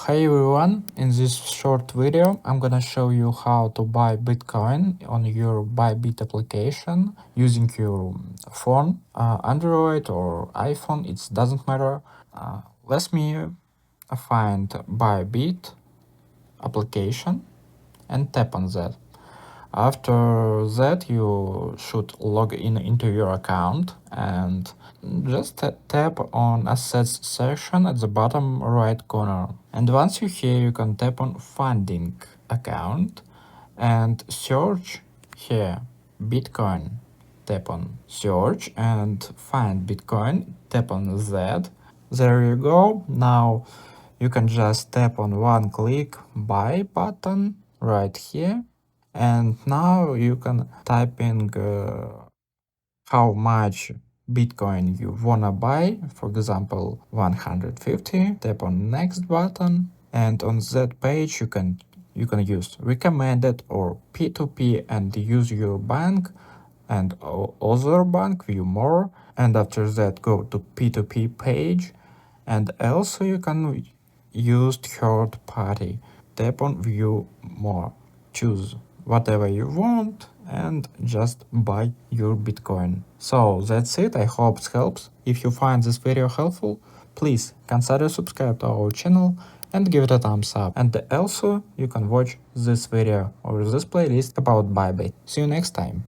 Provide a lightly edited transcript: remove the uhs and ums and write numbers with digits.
Hey everyone, in this short video I'm gonna show you how to buy Bitcoin on your ByBit application using your phone, Android or iPhone, it doesn't matter. Let me find ByBit application and tap on that. After that, you should log in into your account and just tap on Assets section at the bottom right corner. And once you're here, you can tap on Funding Account and search here Bitcoin. Tap on Search and find Bitcoin. Tap on that. There you go. Now you can just tap on one click Buy button right here. And now you can type in how much Bitcoin you wanna buy, for example 150. Tap on next button, and on that page you can use recommended or P2P and use your bank and other bank view more, and after that go to P2P page, and also you can use third party. Tap on view more, choose whatever you want and just buy your Bitcoin. So that's it, I hope it helps. If you find this video helpful, please consider subscribe to our channel and give it a thumbs up. And also you can watch this video or this playlist about ByBit. See you next time.